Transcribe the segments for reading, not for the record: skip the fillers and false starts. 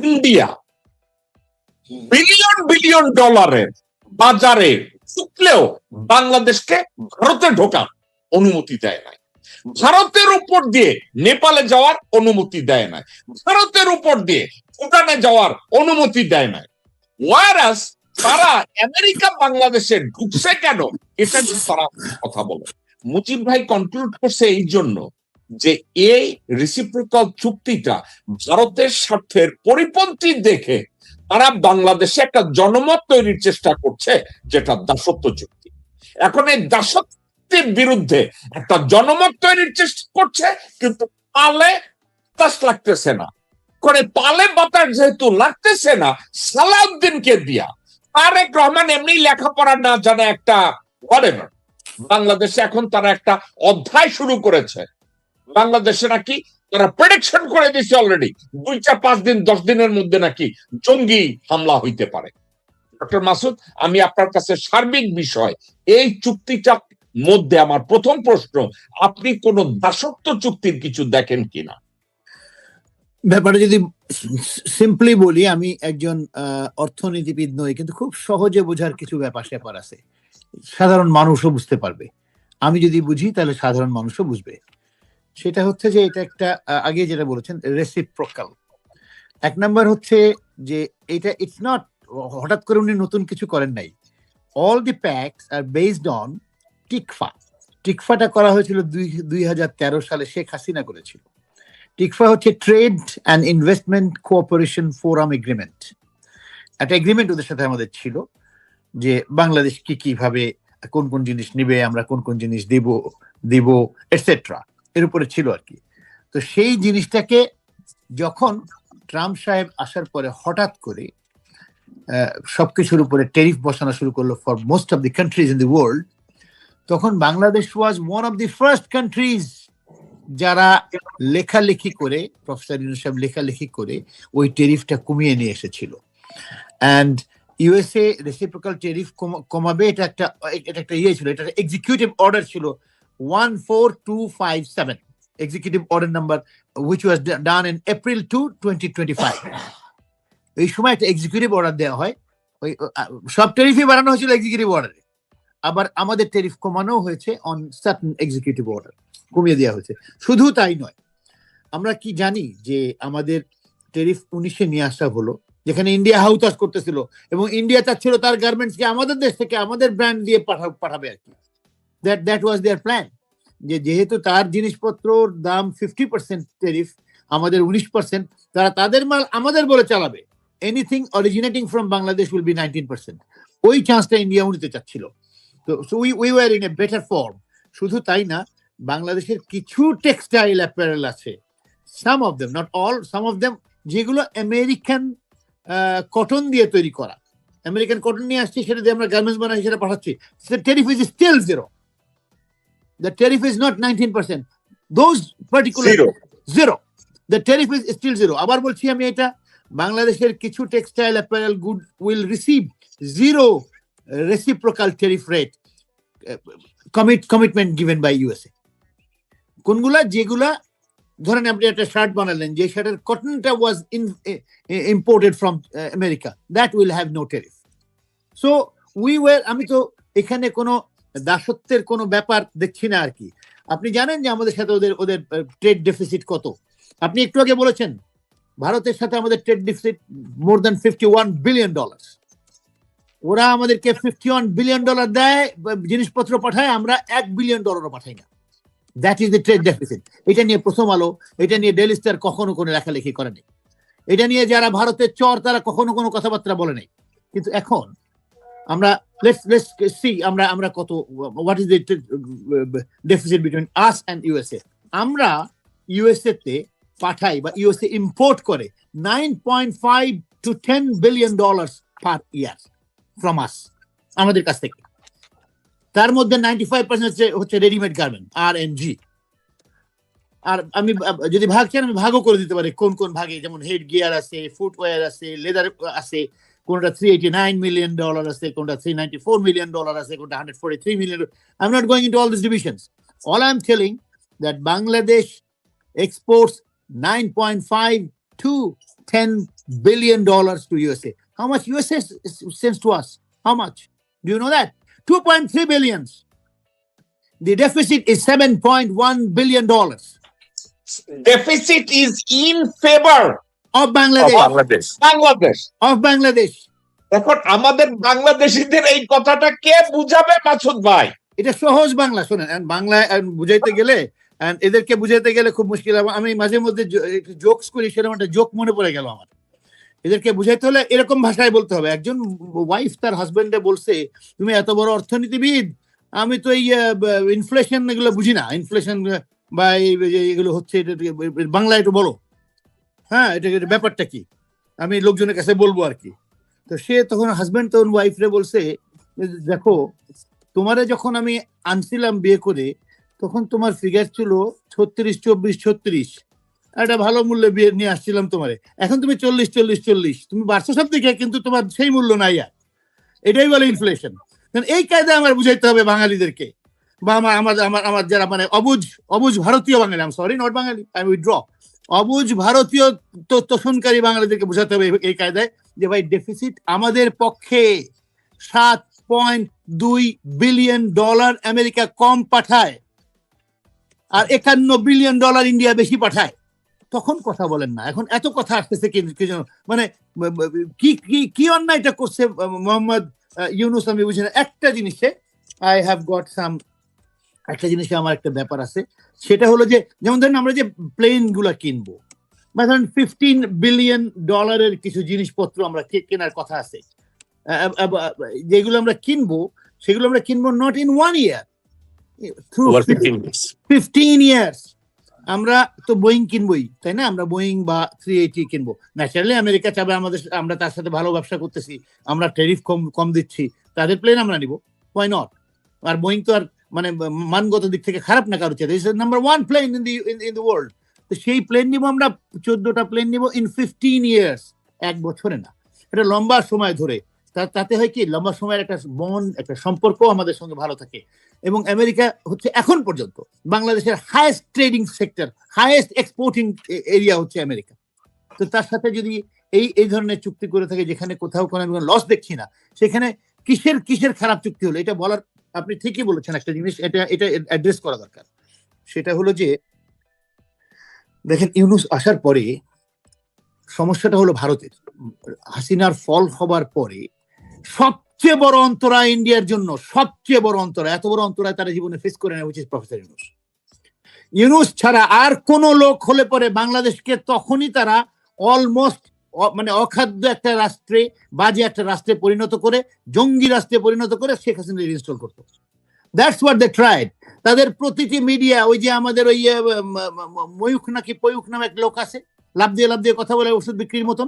India billion billion ডলারের বাজারে ঢুকলেও বাংলাদেশকে ভারতে ঢোকার অনুমতি দেয় নাই, ভারতের উপর দিয়ে নেপালে যাওয়ার অনুমতি দেয় নাই, ভারতের উপর দিয়ে ভুটানে যাওয়ার অনুমতি দেয় নাই। ওয়ারাস তারা আমেরিকা বাংলাদেশে ঢুকছে কেন এটা তারা কথা বলে। মুজিব ভাই কনক্লুড করছে এই জন্য যে এই রেসিপ্রোকাল চুক্তিটা ভারতের স্বার্থের পরিপন্থী দেখে তারা বাংলাদেশে একটা জনমত তৈরির চেষ্টা করছে, যেটা দাসত্ব চুক্তি। এখন এই দাসত্বের বিরুদ্ধে একটা জনমত তৈরির চেষ্টা করছে, কিন্তু পালে বাতাস লাগতেছে না। করে পালে বাতাস যেহেতু লাগতেছে না, সালাউদ্দিনকে দিয়া, তারেক রহমান এমনি লেখাপড়া না জানে একটা whatever, বাংলাদেশে এখন তারা একটা অধ্যায় শুরু করেছে। বাংলাদেশে নাকি তারা প্রেডিকশন করে দিচ্ছে অলরেডি 2-4-5 দিন 10 দিনের মধ্যে নাকি জঙ্গি হামলা হইতে পারে। ডক্টর মাসুদ, আমি আপনার কাছে সার্বিক বিষয় এই চুক্তিটার মধ্যে আমার প্রথম প্রশ্ন, আপনি কোন দাসত্ব চুক্তির কিছু দেখেন কিনা? ব্যাপারে যদি সিম্পলি বলি, আমি একজন অর্থনীতিবিদ নই, কিন্তু খুব সহজে বোঝার কিছু ব্যাপার স্যাপার আছে, সাধারণ মানুষও বুঝতে পারবে। আমি যদি বুঝি তাহলে সাধারণ মানুষও বুঝবে। সেটা হচ্ছে যে এটা একটা, আগে যেটা বলেছেন রেসিপ্রোকাল। এক নাম্বার হচ্ছে যে এটা ইটস নট হঠাৎ করে উনি নতুন কিছু করেন নাই। All the pacts are based on TICFA. টিকফাটা করা হয়েছিল 2013 সালে, শেখ হাসিনা করেছিল। টিকফা হচ্ছে trade and investment cooperation forum agreement. একটা এগ্রিমেন্ট ওদের সাথে আমাদের ছিল যে বাংলাদেশ কিভাবে কোন কোন জিনিস নিবে, আমরা কোন কোন জিনিস দিব এটসেট্রা, এর উপরে ছিল আর কি। তো সেই জিনিসটাকে যখন ট্রাম্প সাহেব আসার পরে হঠাৎ করে সবকিছুর উপরে ট্যারিফ বসানো শুরু করলো for most of the countries in the world, তখন Bangladesh was one of the first countries যারা লেখালেখি করে, প্রফেসর ইউনূস সাহেব লেখালেখি করে ওই ট্যারিফটা কমিয়ে নিয়ে এসেছিল। অ্যান্ড ইউএসএ রেসিপ্রোকাল ট্যারিফ কমাবে, এটা একটা ইয়ে ছিল, এটা এক্সিকিউটিভ অর্ডার ছিল 14257, executive order number which was done in April 2, 2025। এই সময় একটা এক্সিকিউটিভ অর্ডার দেওয়া হয়, ওই সব ট্যারিফই বাড়ানো হয়েছিল এক্সিকিউটিভ অর্ডারে, আবার আমাদের ট্যারিফ কমানো হয়েছে অন সার্টেন এক্সিকিউটিভ অর্ডার, কমিয়ে দেওয়া হয়েছে। শুধু তাই নয়, আমরা কি জানি যে আমাদের ট্যারিফ 19-এ নিয়ে আসা হলো, যেখানে ইন্ডিয়া হাউতাস করতেছিল এবং ইন্ডিয়া চাচ্ছিল তার গার্মেন্টসকে আমাদের দেশ থেকে আমাদের ব্র্যান্ড দিয়ে পাঠাবে আর কি। দ্যাট ওয়াজ দেয়ার প্ল্যান, যে যেহেতু তার জিনিসপত্রর দাম 50% ট্যারিফ, আমাদের 19%, তারা তাদের মাল আমাদের বলে চালাবে। Anything originating from Bangladesh will be 19%। ওই চান্সটা ইন্ডিয়া নিতে চাচ্ছিল। তো we were in a better form. শুধু তাই না, বাংলাদেশের কিছু টেক্সটাইল অ্যাপারেল আছে, some of them, not all, some of them, যেগুলো আমেরিকান কটন দিয়ে তৈরি করা। আমেরিকান কটন নিয়ে আসছি, সেটা দিয়ে আমরা গার্মেন্টস বানাই, সেটা পাঠাচ্ছি। Tariff is still zero. The tariff is not 19%. Those particular zero. The tariff is still zero. আবার বলছি আমি, এটা বাংলাদেশের কিছু textile apparel good will receive zero reciprocal tariff rate commitment given by USA. কোনগুলা? যেগুলা ধরেন আপনি একটা শার্ট বানালেন, যে শার্টের কটনটা was imported from America, that will have no tariff. So আমি তো এখানে কোনো দাসত্বের কোনো ব্যাপার দেখছি না আর কি। আপনি জানেন যে আমাদের সাথে ওদের ট্রেড ডেফিসিট কত? আপনি একটু আগে বলেছেন ভারতের সাথে আমাদের trade deficit more than $51 billion. ওরা আমাদেরকে $51 বিলিয়ন দেয়, জিনিসপত্র পাঠায়, আমরা $1 বিলিয়ন পাঠাই না। That is the trade deficit. এটা নিয়ে প্রথম আলো, এটা নিয়ে ডেইলি স্টার কখনো কোনো লেখালেখি করেনি। এটা নিয়ে যারা ভারতের চর, তারা কখনো কোনো কথাবার্তা বলে নাই। কিন্তু এখন আমরা let's see আমরা কত, what is the deficit between us and USA? আমরা USA তে পাঠাই বা USA ইম্পোর্ট করে $9.5 to $10 billion per year from us, আমাদের কাছ থেকে। তার মধ্যে 95% হচ্ছে রেডিমেড গার্মেন্ট, R&G। আর আমি যদি ভাগ চান, আমি ভাগও করে দিতে পারি কোন কোন ভাগে, যেমন হেড গিয়ার আছে, ফুটওয়্যার আছে, লেদার আছে, কোনটা $389 million আছে, কোনটা $394 million আছে, কোনটা $143 million। I'm not going into all these divisions. All I'm telling that Bangladesh exports $9.5 to $10 billion to USA. How much USA sends to us? How much? Do you know that? 2.3 billion. The deficit is $7.1 billion Deficit is in favor of Bangladesh. of Bangladesh. এখন আমাদের বাংলাদেশিদের এই কথাটা কে বুঝাবে মাসুদ ভাই? এটা সহজ বাংলা, শোনেন, বাংলায় বুঝাইতে গেলে এদেরকে বুঝাইতে গেলে খুব মুশকিল। আমি মাঝে মধ্যে জোকস করি, সেরকম একটা জোক মনে পড়ে গেল আমার। এদেরকে বুঝাইতে হলে এরকম ভাষায় বলতে হবে। একজন ওয়াইফ তার হাজবেন্ডে বলছে, তুমি এত বড় অর্থনীতিবিদ, আমি তো এই ইনফ্লেশন এগুলো বুঝি না, ইনফ্লেশন বা এগুলো হচ্ছে, বাংলায় একটু বলো, হ্যাঁ এটা ব্যাপারটা কি, আমি লোকজনের কাছে বলবো আর কি। তো সে তখন হাজবেন্ড তখন ওয়াইফরে বলছে, দেখো তোমারে যখন আমি আনছিলাম বিয়ে করে, তখন তোমার ফিগার ছিল 36, 24, 36, একটা ভালো মূল্যে বিয়ে নিয়ে আসছিলাম তোমারে। এখন তুমি 40, 40, 40, তুমি বাড়ছো সব দিকে, কিন্তু তোমার সেই মূল্য নাই আর। এটাই বলে ইনফ্লেশন। এই কায়দা আমার বুঝাইতে হবে বাঙালিদেরকে, বা আমার যারা মানে অবুঝ ভারতীয় Bengali, I am sorry not Bengali, I withdraw, অবুঝ ভারতীয় তোষণকারী বাঙালিদেরকে বোঝাতে হবে এই কায়দায় যে ভাই ডেফিসিট আমাদের পক্ষে $7.2 বিলিয়ন আমেরিকা কম পাঠায়, আর $51 বিলিয়ন ইন্ডিয়া বেশি পাঠায়। তখন কথা বলেন না। এখন এত কথা আসতেছে কি জন্য, মানে কি অন্যায়টা করছে মোহাম্মদ ইউনুস, আমি বুঝি না। একটা জিনিসে আই হ্যাভ গট সাম, একটা জিনিসে আমার একটা ব্যাপার আছে, সেটা হলো যে যেমন ধরেন আমরা যে প্লেন গুলা কিনবো, বা ধরেন $15 বিলিয়ন কিছু জিনিসপত্র আমরা কেনার কথা আছে, যেগুলো আমরা কিনবো, সেগুলো আমরা কিনবো not in 1 year, through 15 years। আমরা তো বোয়িং কিনবোই, তাই না? আমরা বোয়িং বা 380 কিনবো। ন্যাচারালি আমেরিকা চাবে আমরা তার সাথে ভালো ব্যবসা করতেছি, আমরা ট্যারিফ কম দিচ্ছি, তাদের প্লেন আমরা নিব, হোয়াই নট? আর বোয়িং তো আর মানে মানগত দিক থেকে খারাপ না কারো চেয়ে, number 1 plane in the world. তো সেই প্লেন নিব আমরা, 14টা প্লেন নিব ইন 15 years, 1 বছরে না, এটা লম্বা সময় ধরে। তাতে হয় কি, লম্বা সময়ের একটা বন্ড, একটা সম্পর্ক আমাদের সঙ্গে ভালো থাকে। এবং আমেরিকা হচ্ছে এখন পর্যন্ত বাংলাদেশের highest trading sector, highest exporting area হচ্ছে আমেরিকা। তো তার সাথে যদি এই ধরনের চুক্তি করে থাকে, যেখানে কোথাও কোনো লস দেখছি না, সেখানে কিসের খারাপ চুক্তি হলো এটা বলার, আপনি ঠিকই বলেছেন। একটা জিনিস এটা অ্যাড্রেস করা দরকার, সেটা হলো যে দেখেন ইউনুস আসার পরে সমস্যাটা হলো ভারতের। হাসিনার ফল হবার পরে সবচেয়ে বড় অন্তরায় ইন্ডিয়ার জন্য, সবচেয়ে বড় অন্তরায়, এত বড় অন্তরায় তারা জীবনে ফেস করে নেয়, প্রফেসর ইউনুস ছাড়া আর কোন লোক হলে পরে বাংলাদেশকে তখনই তারা অলমোস্ট মানে অখাদ্য একটা রাষ্ট্রে, বাজে একটা রাষ্ট্রে পরিণত করে, জঙ্গি রাষ্ট্রে পরিণত করে শেখ হাসিনা ইনস্টল করতো। That's what they tried. তাদের প্রতিটি মিডিয়া, ওই যে আমাদের ওই ময়ূখ নাকি পয়ুখ নামে এক লোক আছে, লাভ দিয়ে কথা বলে ওষুধ বিক্রির মতন,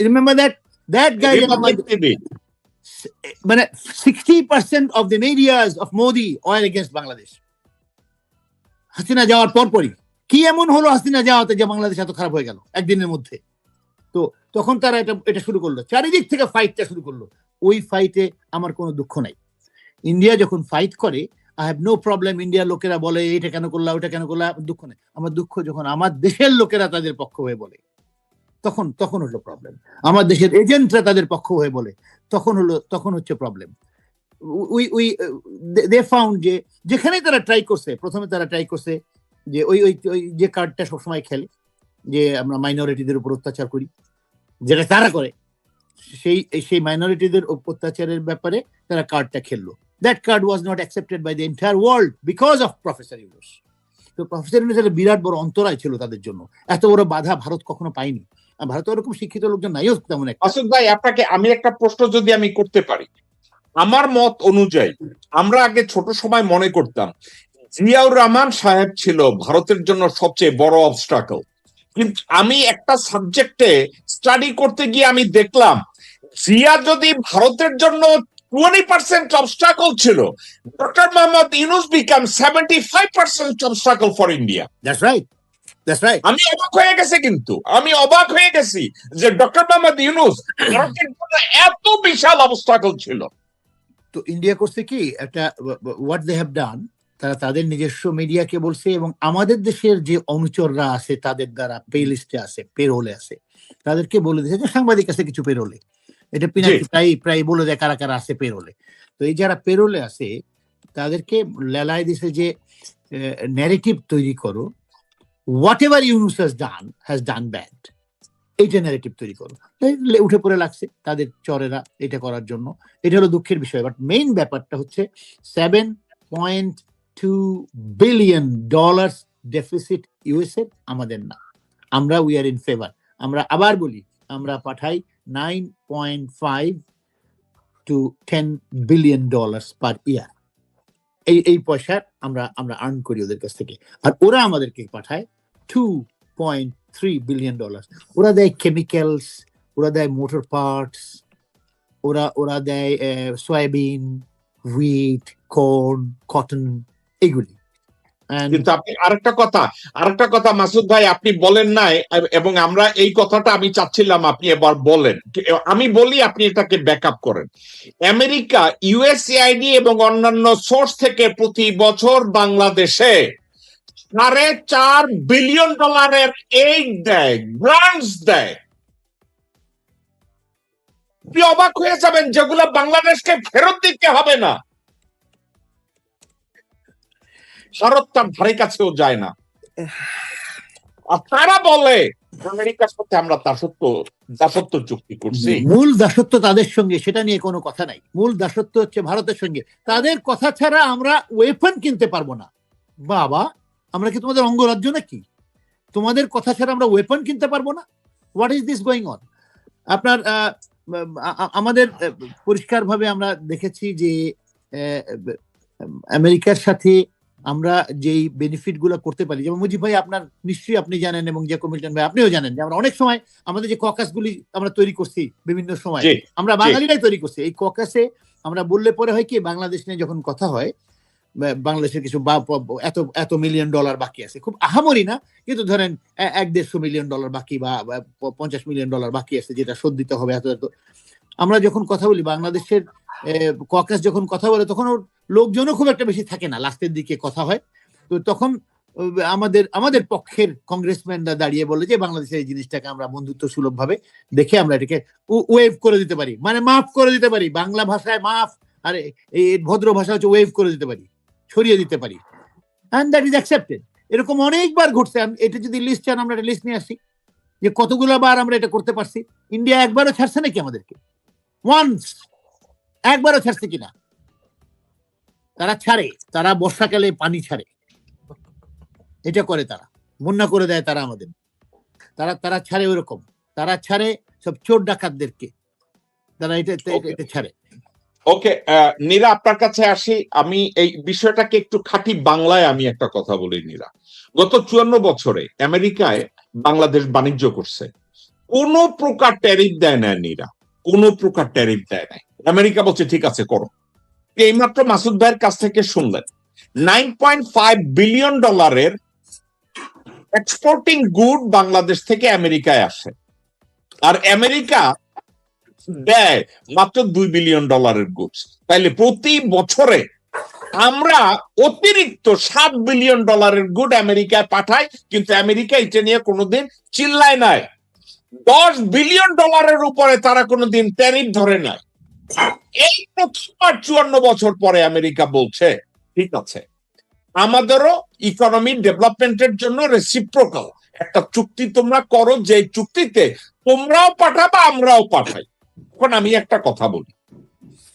রিমেম্বার দ্যাট গাই, মানে 60% of the medias of Modi are against Bangladesh. Hasina যাওয়ার পরপরই কি এমন হলো হাসিনা যাওয়াতে যে বাংলাদেশ এত খারাপ হয়ে গেল একদিনের মধ্যে? তো তখন তারা এটা শুরু করলো, চারিদিক থেকে ফাইটটা শুরু করলো। ওই ফাইটে আমার কোনো দুঃখ নাই। ইন্ডিয়া যখন ফাইট করে, আই হ্যাভ নো প্রবলেম। ইন্ডিয়ার লোকেরা বলে এটা কেন করলা, ওটা কেন করলা, দুঃখ নেই। আমার দুঃখ যখন আমার দেশের লোকেরা তাদের পক্ষ হয়ে বলে, তখন হলো প্রবলেম। আমার দেশের এজেন্টরা তাদের পক্ষ হয়ে বলে, তখন হচ্ছে প্রবলেম। দে ফাউন্ড যে যেখানে তারা ট্রাই করছে, প্রথমে তারা ট্রাই করছে যে ওই যে কার্ডটা সবসময় খেলে, যে আমরা মাইনরিটিদের উপর অত্যাচার করি, যেটা তারা করে, সেই মাইনরিটিদের অত্যাচারের ব্যাপারে তারা কার্ডটা খেললো। That card was not accepted by the entire world because of professor Yunus. তো প্রফেসর ইউনুসের বিরাট বড় অন্তরায় ছিল তাদের জন্য। এত বড় বাধা ভারত কখনো পায়নি। ভারতে ওরকম শিক্ষিত লোকজন নাইও তেমন একটা। আসিফ ভাই, আপনাকে আমি একটা প্রশ্ন যদি আমি করতে পারি, আমার মত অনুযায়ী আমরা আগে ছোট সময় মনে করতাম জিয়াউর রহমান সাহেব ছিল ভারতের জন্য সবচেয়ে বড় অবস্ট্রাকল, কিন্তু আমি একটা সাবজেক্টে স্টাডি করতে গিয়ে আমি দেখলাম জিয়া যদি ভারতের জন্য 20% obstacle ছিল, doctor Mohammad Yunus become 75% obstacle for India. That's right. আমি অবাক হয়ে গেছি, কিন্তু আমি অবাক হয়ে গেছি যে ডক্টর মোহাম্মদ ইউনুস ভারতের জন্য এত বিশাল obstacle ছিল। তো ইন্ডিয়া করছে কি, একটা হোয়াট দে হ্যাভ ডান, তারা তাদের নিজস্ব মিডিয়াকে বলছে, এবং আমাদের দেশের যে অনুচররা আছে তাদের দ্বারা পে লিস্টে আছে, পে রোলে আছে, তাদেরকে বলে দিয়েছে যে সাংবাদিক আছে কিছু পেরোলে, এটা পিনাকি প্রায় বলে দেয় কারা কারা আছে পেরোলে। তো এই যারা পেরোলে আছে তাদেরকে লেলায় দিছে যে ন্যারেটিভ তৈরি করো, what ever Yunus has done bad, এইটা ন্যারেটিভ তৈরি করো। উঠে পড়ে লাগছে তাদের চরেরা এটা করার জন্য। এটা হলো দুঃখের বিষয়। বাট মেইন ব্যাপারটা হচ্ছে $7.2 বিলিয়ন ডেফিসিট ইউএস এর, আমাদের না। আমরা উই আর ইন ফেভার। আমরা আবার বলি, আমরা পাঠাই $9.5 to $10 বিলিয়ন পার ইয়ার। এই পয়সা আমরা আর্ন করি ওদের কাছ থেকে, আর ওরা আমাদেরকে পাঠায় $2.3 বিলিয়ন। ওরা দেয় কেমিক্যালস, ওরা দেয় মোটর পার্টস, ওরা দেয় সয়াবিন, হুইট, কর্ন, কটন, এগুলি। কিন্তু আপনি আরেকটা কথা মাসুদ ভাই আপনি বলেন নাই, এবং আমরা এই কথাটা আমি চাচ্ছিলাম আপনি এবার বলেন। আমি বলি, আপনি এটাকে ব্যাকআপ করেন। আমেরিকা, ইউএসএআইডি এবং অন্যান্য সোর্স থেকে প্রতি বছর বাংলাদেশে $4.5 বিলিয়ন এইড দেয়, গ্রান্টস দেয়। আপনি অবাক হয়ে যাবেন, যেগুলো বাংলাদেশকে ফেরত দিতে হবে না। ভারত তার ধারে কাছেও যায় না। আর তারা বলে আমেরিকার সাথে আমরা দাসত্ব চুক্তি করছি। মূল দাসত্ব তাদের সঙ্গে, সেটা নিয়ে কোনো কথা নাই। মূল দাসত্ব হচ্ছে ভারতের সঙ্গে। তাদের কথা ছাড়া আমরা ওয়েপন কিনতে পারবো না। বাবা, আমরা কি তোমাদের অঙ্গরাজ্য নাকি? তোমাদের কথা ছাড়া আমরা ওয়েপন কিনতে পারবো না? What is this going on? আপনার আমাদের পরিষ্কারভাবে আমরা দেখেছি যে আমেরিকার সাথে আমরা যেই বেনিফিট গুলো করতে পারি, যেমন মুজিব ভাই আপনার নিশ্চয়ই আপনি জানেন, এবং জ্যাকব মিল্টন ভাই আপনিও জানেন, যে আমরা অনেক সময় আমাদের যে ককাস গুলি আমরা তৈরি করছি বিভিন্ন সময়, আমরা বাঙালিরাই তৈরি করছি। এই ককাসে আমরা বললে পরে হয় কি, বাংলাদেশ নিয়ে যখন কথা হয়, বাংলাদেশের কিছু এত মিলিয়ন ডলার বাকি আছে, খুব আহামরি না, কিন্তু ধরেন $150 মিলিয়ন বাকি বা $50 মিলিয়ন বাকি আছে, যেটা শোধ দিতে হবে এত এত। আমরা যখন কথা বলি বাংলাদেশের ককাস যখন কথা বলে, তখন ওর লোকজনও খুব একটা বেশি থাকে না, লাস্টের দিকে কথা হয়। তো তখন আমাদের পক্ষের কংগ্রেসম্যানরা দাঁড়িয়ে বলে যে বাংলাদেশের এই জিনিসটাকে আমরা বন্ধুত্ব সুলভ ভাবে দেখে আমরা এটাকে ওয়েভ করে দিতে পারি, মানে মাফ করে দিতে পারি। বাংলা ভাষায় মাফ, আর এই ভদ্র ভাষা হচ্ছে ওয়েভ করে দিতে পারি, ছড়িয়ে দিতে পারি, এন্ড দ্যাট ইজ অ্যাকসেপ্টেড। এরকম অনেকবার ঘটছে। এটা যদি লিস্ট চান, আমরা একটা লিস্ট নিয়ে আসি যে কতগুলো বার আমরা এটা করতে পারছি। ইন্ডিয়া একবারও ছাড়ছে নাকি আমাদেরকে? ওয়ান্স একবারও ছাড়ছে কিনা? তারা ছাড়ে, তারা বর্ষাকালে পানি ছাড়ে, এটা করে, তারা বন্যা করে দেয়, তারা আমাদের, তারা ছাড়ে ওরকম, তারা ছাড়ে সব চোর ডাকাতদেরকে, তারা এটা ছাড়ে। ওকে, নীরা আপনার কাছে আসি। আমি এই বিষয়টাকে একটু খাঁটি বাংলায় আমি একটা কথা বলি। নীরা, গত 54 বছরে আমেরিকায় বাংলাদেশ বাণিজ্য করছে, কোন প্রকার ট্যারিফ দেয় না। নীরা, কোন প্রকার ট্যারিফ দেয় নাই। আমেরিকা বলছে ঠিক আছে করো। এইমাত্র মাসুদ ভাইয়ের কাছ থেকে শুনলেন $9.5 বিলিয়ন এক্সপোর্টিং গুড বাংলাদেশ থেকে আমেরিকায় আসে, আর আমেরিকা দেয় মাত্র $2 বিলিয়ন গুডস। তাইলে প্রতি বছরে আমরা অতিরিক্ত $7 বিলিয়ন গুড আমেরিকায় পাঠাই, কিন্তু আমেরিকা এটা নিয়ে কোনোদিন চিল্লায় নাই। $10 বিলিয়ন উপরে তারা কোনোদিন ট্যারিফ ধরে নাই। এই প্রথমবার 54 বছর পরে আমেরিকা বলছে ঠিক আছে, আমাদেরও ইকোনমি ডেভেলপমেন্টের জন্য রেসিপ্রোকাল একটা চুক্তি তোমরা করো, যে চুক্তিতে তোমরাও পাঠাবা আমরাও পাঠাই। এখন আমি একটা কথা বলি,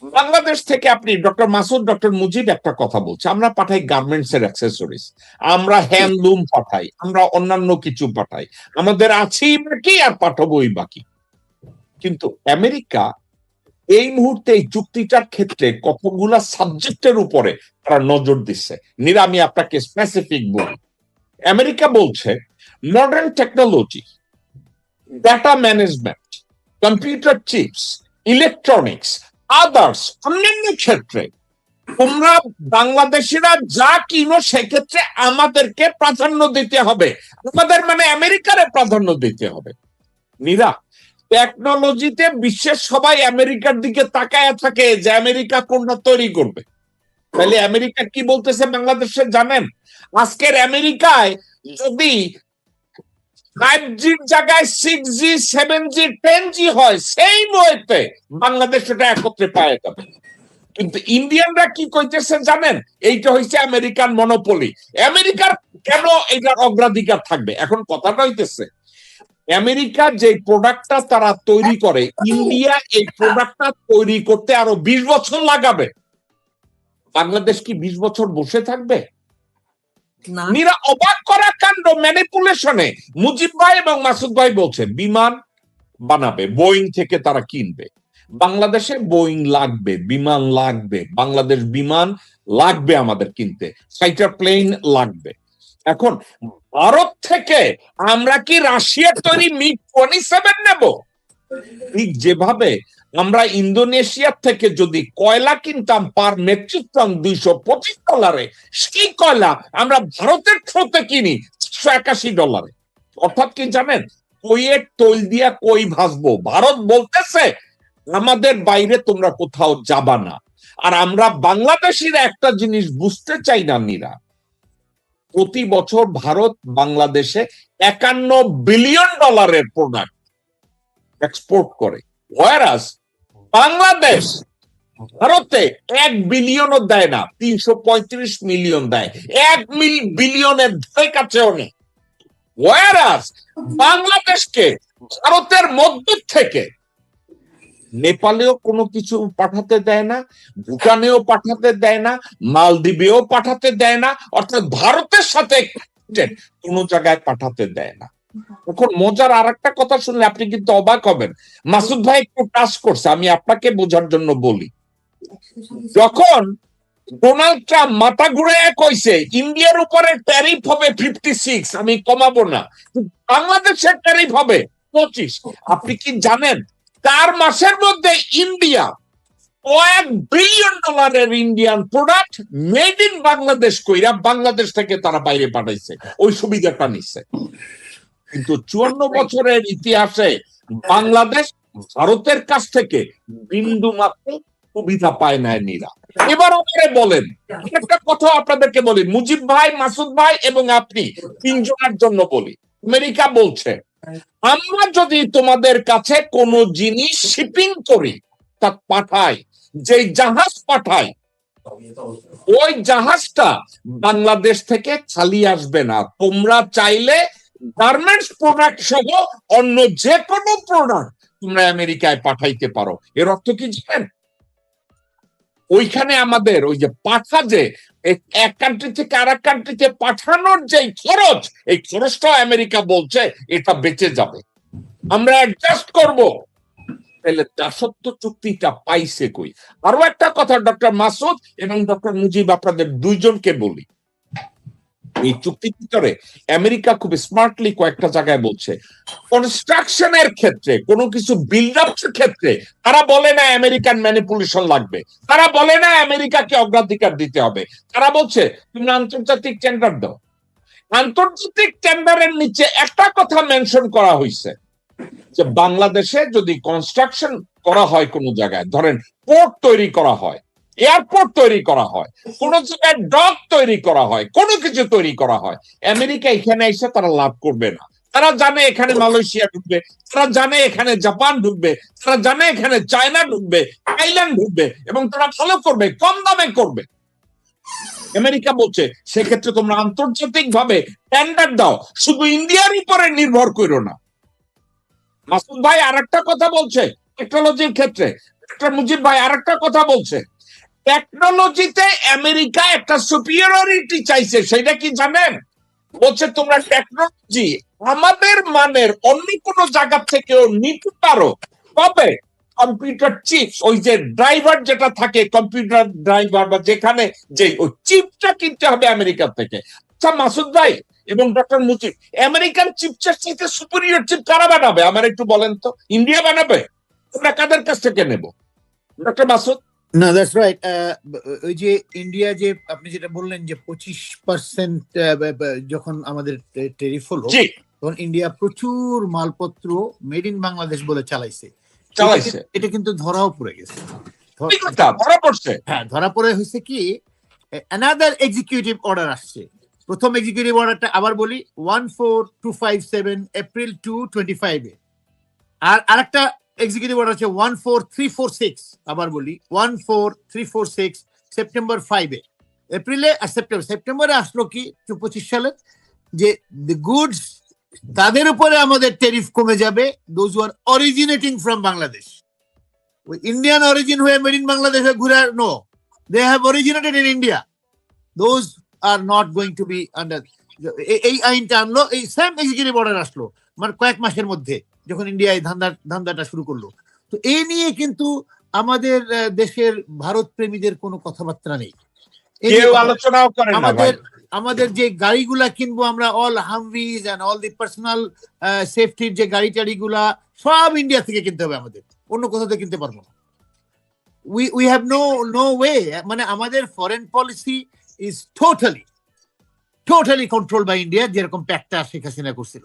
বাংলাদেশ থেকে আপনি ডক্টর মাসুদ, ডক্টর মুজিব একটা কথা বলছে, আমরা পাঠাই গার্মেন্টস এর অ্যাক্সেসরিজ, আমরা হ্যান্ডলুম পাঠাই, আমরা অন্যান্য কিছু পাঠাই, আমাদের আছেই বাকি আর পাঠাবোই বাকি। কিন্তু আমেরিকা এই মুহূর্তে এই চুক্তিটার ক্ষেত্রে কতগুলা সাবজেক্টের উপরে তারা নজর দিচ্ছে। নীরা, আমি আপনাকে স্পেসিফিক বলি। আমেরিকা বলছে modern technology, data management, computer chips, electronics, others, অন্যান্য ক্ষেত্রে তোমরা বাংলাদেশিরা যা কিনো সেক্ষেত্রে আমাদেরকে প্রাধান্য দিতে হবে, আমাদের মানে আমেরিকারে প্রাধান্য দিতে হবে। নীরা, টেকনোলজিতে বিশ্বের সবাই আমেরিকার দিকে তাকায় থাকে যে আমেরিকা কোনটা তৈরি করবে। তাহলে আমেরিকা কি বলতেছে বাংলাদেশে জানেন? আজকের আমেরিকায় যদি 5Gর জায়গায় 6G 7G 10G হয়, সেই ওয়েতে বাংলাদেশ এটা একত্রে পায় যাবে। কিন্তু ইন্ডিয়ানরা কি কইতেছে জানেন? এইটা হইছে আমেরিকান মনোপলি। আমেরিকার কেন এটার অগ্রাধিকার থাকবে? এখন কথাটা হইতেছে আমেরিকা যে প্রোডাক্টটা তারা তৈরি করে, ইন্ডিয়া এই প্রোডাক্টটা তৈরি করতে আরো 20 বছর লাগাবে। বাংলাদেশ কি 20 বছর বসে থাকবে? নিরা অবাক করা কাণ্ড ম্যানিপুলেশনে মুজিব ভাই এবং মাসুদ ভাই বলছে বিমান বানাবে, বোয়িং থেকে তারা কিনবে। বাংলাদেশে বোয়িং লাগবে, বিমান লাগবে, বাংলাদেশ বিমান লাগবে আমাদের কিনতে, ফাইটার প্লেন লাগবে। এখন ভারত থেকে আমরা কি রাশিয়ার তৈরি মিগ 27 নেব? ঠিক যেভাবে আমরা ইন্দোনেশিয়ার থেকে যদি কয়লা কিনতাম পার মেট্রিক টন $225, সেই কয়লা আমরা ভারতের থ্রোতে কিনি $181। অর্থাৎ কি জানেন, কইয়ের তৈল দিয়া কই ভাসবো। ভারত বলতেছে আমাদের বাইরে তোমরা কোথাও যাবা না। আর আমরা বাংলাদেশিরা একটা জিনিস বুঝতে চাই না নিরা, প্রতি বছর ভারত বাংলাদেশে $51 বিলিয়ন প্রোডাক্ট এক্সপোর্ট করে, ওয়ারাস বাংলাদেশ ভারতে 1 বিলিয়নও দেয় না, 335 মিলিয়ন দেয়, 1 বিলিয়নের ধারে কাছেও নেই। ওয়ারাস বাংলাদেশকে ভারতের মধ্য থেকে নেপালেও কোনো কিছু পাঠাতে দেয় না, ভুটানেও পাঠাতে দেয় না, মালদ্বীপেও পাঠাতে দেয় না, অর্থাৎ ভারতের সাথে কোনো জায়গায় পাঠাতে দেয় না। এখন মজার আর একটা কথা শুনলে আপনি কিন্তু অবাক হবেন। মাসুদ ভাই একটু টাচ করছে, আমি আপনাকে বোঝার জন্য বলি। যখন ডোনাল্ড ট্রাম্প মাথা ঘুরে কইছে ইন্ডিয়ার উপরে ট্যারিফ হবে 56, আমি কমাবো না, বাংলাদেশের ট্যারিফ হবে 25, আপনি কি জানেন 4 মাসের মধ্যে India $1 billion Indian product made in Bangladesh কইরা বাংলাদেশ থেকে তারা বাইরে পাঠাইছে, ওই সুবিধাটা নিচ্ছে। কিন্তু 54 বছরের ইতিহাসে বাংলাদেশ ভারতের কাছ থেকে বিন্দু মাত্র সুবিধা পায় না নিরা। এবার আমাকে বলেন, একটা কথা আপনাদেরকে বলি, মুজিব ভাই, মাসুদ ভাই এবং আপনি তিনজনের জন্য বলি। আমেরিকা বলছে আমরা যদি তোমাদের কাছে কোনো জিনিস শিপিং করি, তা পাঠাই, যে জাহাজ পাঠাই, ওই জাহাজটা বাংলাদেশ থেকে খালি আসবে না। তোমরা চাইলে গার্মেন্টস প্রোডাক্ট সহ অন্য যে কোনো প্রোডাক্ট তোমরা আমেরিকায় পাঠাইতে পারো। এর অর্থ কি জানেন? ওইখানে আমাদের ওই যে পাঠা, যে এক কান্ট্রি থেকে আর এক কান্ট্রিতে পাঠানোর যে খরচ, এই খরচটা আমেরিকা বলছে এটা বেঁচে যাবে, আমরা অ্যাডজাস্ট করব। তাহলে দাসত্ব চুক্তিটা পাইছে কই? আরো একটা কথা ডক্টর মাসুদ এবং ডক্টর মুজিব আপনাদের দুইজনকে বলি, এই চুক্তির ভিতরে আমেরিকা খুব স্মার্টলি কয়েকটা জায়গায় বলছে কনস্ট্রাকশনের ক্ষেত্রে, কোনো কিছু বিল্ড আপের ক্ষেত্রে তারা বলে না আমেরিকান ম্যানিপুলেশন লাগবে, তারা বলে না আমেরিকাকে অগ্রাধিকার দিতে হবে, তারা বলছে তুমি আন্তর্জাতিক টেন্ডার দাও। আন্তর্জাতিক টেন্ডারের নিচে একটা কথা মেনশন করা হয়েছে যে বাংলাদেশে যদি কনস্ট্রাকশন করা হয় কোনো জায়গায়, ধরেন পোর্ট তৈরি করা হয়, এয়ারপোর্ট তৈরি করা হয়, কোন জায়গায় ডক তৈরি করা হয়, কোনো কিছু তৈরি করা হয়, আমেরিকা এখানে এসে তারা লাভ করবে না। তারা জানে এখানে মালয়েশিয়া ঢুকবে, তারা জানে এখানে জাপান ঢুকবে, তারা জানে এখানে চায়না ঢুকবে, থাইল্যান্ড ঢুকবে, এবং তারা ভালো করবে, কম দামে করবে। আমেরিকা বলছে সেক্ষেত্রে তোমরা আন্তর্জাতিক ভাবে টেন্ডার দাও, শুধু ইন্ডিয়ার উপরে নির্ভর করো না। মাসুদ ভাই আর একটা কথা বলছে টেকনোলজির ক্ষেত্রে, ডক্টর মুজিব ভাই আর একটা কথা বলছে, টেকনোলজিতে আমেরিকা একটা সুপিরিয়রিটি চাইছে, সেটা কি জানেন? বলছে তোমরা টেকনোলজি আমাদের মানের অন্য কোনো জায়গা থেকেও নিতে পারো, তবে কম্পিউটার চিপ, ওই যে ড্রাইভার যেটা থাকে কম্পিউটার ড্রাইভার বা যেখানে যে ওই চিপটা কিনতে হবে আমেরিকা থেকে। আচ্ছা মাসুদ ভাই এবং ডক্টর মুজিব, আমেরিকান চিপসের চাইতে সুপিরিয়র চিপ কারা বানাবে আমার একটু বলেন তো? ইন্ডিয়া বানাবে? আমরা কাদের কাছ থেকে নেব? ডক্টর মাসুদ। না, দ্যাটস রাইট। ওই যে ইন্ডিয়া, যে আপনি যেটা বললেন যে 25% যখন আমাদের টেরিফ হলো, তখন ইন্ডিয়া প্রচুর মালপত্র মেড ইন বাংলাদেশ বলে চালাইছে। এটা কিন্তু ধরাও পড়ে গেছে, ধরা পড়ছে। হ্যাঁ, ধরা পড়ে হয়েছে কি, অ্যানাদার এক্সিকিউটিভ অর্ডার আসছে প্রথম এক্সিকিউটিভ অর্ডারটা আবার বলি 14257 এপ্রিল 225 আর আরেকটা এক্সিকিউটিভ অর্ডার আছে 14346 আবার বলি 14346 সেপ্টেম্বর 5 এপ্রিলে আর সেপ্টেম্বরে আসলো কি 25 সালে যে দ্য গুডস তাদের উপরে আমাদের ট্যারিফ কমে যাবে those who are originating from Bangladesh ওই ইন্ডিয়ান অরিজিন হয়ে মেড ইন বাংলাদেশে ঘুরে no they have originated in India those are not going to be under এই আইনটা আনলো এই সেম এক্সিকিউটিভ অর্ডার আসলো মানে কয়েক মাসের মধ্যে যখন ইন্ডিয়া এই ধান্দাটা শুরু করলো তো এই নিয়ে কিন্তু আমাদের দেশের ভারত প্রেমীদের কোনো কথাবার্তা নেই কেউ আলোচনাও করেন না ভাই। আমাদের যে গাড়িগুলা কিনবো আমরা all humvees and all the personal সেফটির যে গাড়ি টাড়িগুলা সব ইন্ডিয়া থেকে কিনতে হবে আমাদের অন্য কোথাও থেকে কিনতে পারবো না we have no way মানে আমাদের foreign policy is totally control by India যেরকম প্যাকটা শেখ হাসিনা করছিল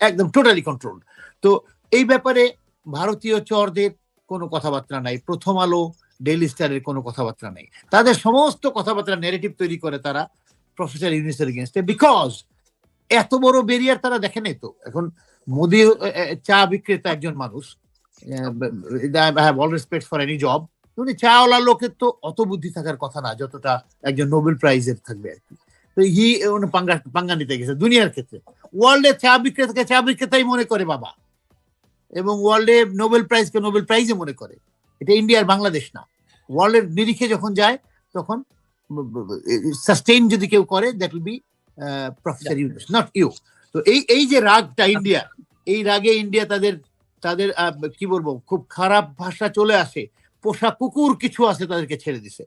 একদম টোটালি কন্ট্রোল তো এই ব্যাপারে ভারতীয় চরদের কোনো কথাবার্তা নাই প্রথম আলো ডেইলি স্টারের কোনো কথাবার্তা নেই তাদের সমস্ত কথাবার্তা নেগেটিভ তৈরি করে তারা প্রফেসর ইউনূসের এগেইনস্টে বিকজ এত বড় ব্যারিয়ার তারা দেখে নাই তো এখন মোদি চা বিক্রেতা একজন মানুষ I have all respect for any job উনি চাওয়ালা লোকের তো অত বুদ্ধি থাকার কথা না যতটা একজন নোবেল প্রাইজের থাকবে আর কি তো পাঙ্গা নিতে গেছে দুনিয়ার ক্ষেত্রে ওয়ার্ল্ডে চা বিক্রেতাই মনে করে বাবা এবং ওয়ার্ল্ডে নোবেল প্রাইজে মনে করে এটা ইন্ডিয়ার বাংলাদেশ না ওয়ার্ল্ডের নিরিখে যখন যায় তখন সাস্টেইন যদি কেউ করে that will be professor Yunus not you তো এই যে রাগটা ইন্ডিয়া এই রাগে ইন্ডিয়া তাদের কি বলবো খুব খারাপ ভাষা চলে আসে পোষা কুকুর কিছু আছে তাদেরকে ছেড়ে দিছে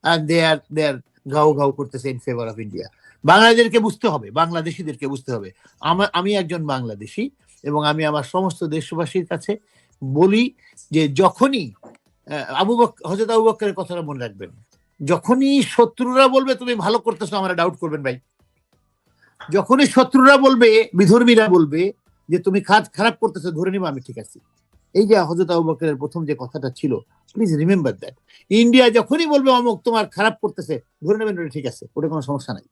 and they are গাও করতেছে ইন ফেভার অফ ইন্ডিয়া বাংলাদেশকে বুঝতে হবে বাংলাদেশিদেরকে বুঝতে হবে আমি একজন বাংলাদেশি এবং আমি আমার সমস্ত দেশবাসীর কাছে বলি যে যখনই হযরত আবু বকরের কথাটা মনে রাখবেন যখনই শত্রুরা বলবে তুমি ভালো করতেছো আমরা ডাউট করবেন ভাই যখনই শত্রুরা বলবে বিধর্মীরা বলবে যে তুমি খারাপ করতেছো ধরে নিবা আমি ঠিক আছি এই যে হযরত আবু বকরের প্রথম যে কথাটা ছিল প্লিজ রিমেম্বার দ্যাট ইন্ডিয়া যখনই বলবে অমুক তোমার খারাপ করতেছে ধরে নেবেন ওটা ঠিক আছে ওটা কোনো সমস্যা নাই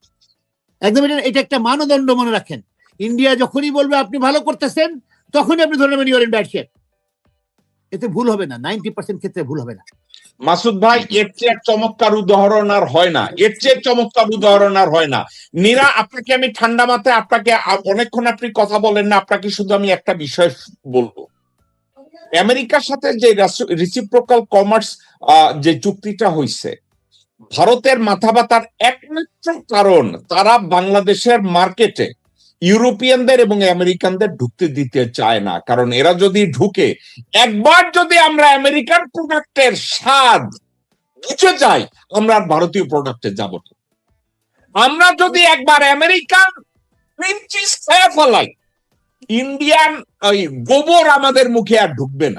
একদম এটা একটা মানদণ্ড মনে রাখেন ইন্ডিয়া যখনই বলবে আপনি ভালো করতেছেন তখনই আপনি ধরে নেবেন ইউর ইন ব্যাড শেপ এতে ভুল হবে না 90% ক্ষেত্রে ভুল হবে না মাসুদ ভাই এর চেয়ে চমৎকার উদাহরণ আর হয় না নীরা আপনাকে আমি ঠান্ডা মাথায় আপনাকে অনেকক্ষণ আপনি কথা বলেন না আপনাকে শুধু আমি একটা বিষয় বলবো আমেরিকার সাথে যে রেসিপ্রোকাল কমার্স যে চুক্তিটা হইছে ভারতের মাথা ব্যথার একমাত্র কারণ তারা বাংলাদেশের মার্কেটে ইউরোপিয়ানদের এবং আমেরিকানদের ঢুকতে দিতে চায় না কারণ এরা যদি ঢুকে একবার যদি আমরা আমেরিকান প্রোডাক্টের স্বাদ বুঝে যাই আমরা আর ভারতীয় প্রোডাক্টে যাব না আমরা যদি একবার আমেরিকান ক্রিম চিজ খেয়ে ফেলাই ইন্ডিয়ান ওই গোবর আমাদের মুখে আর ঢুকবে না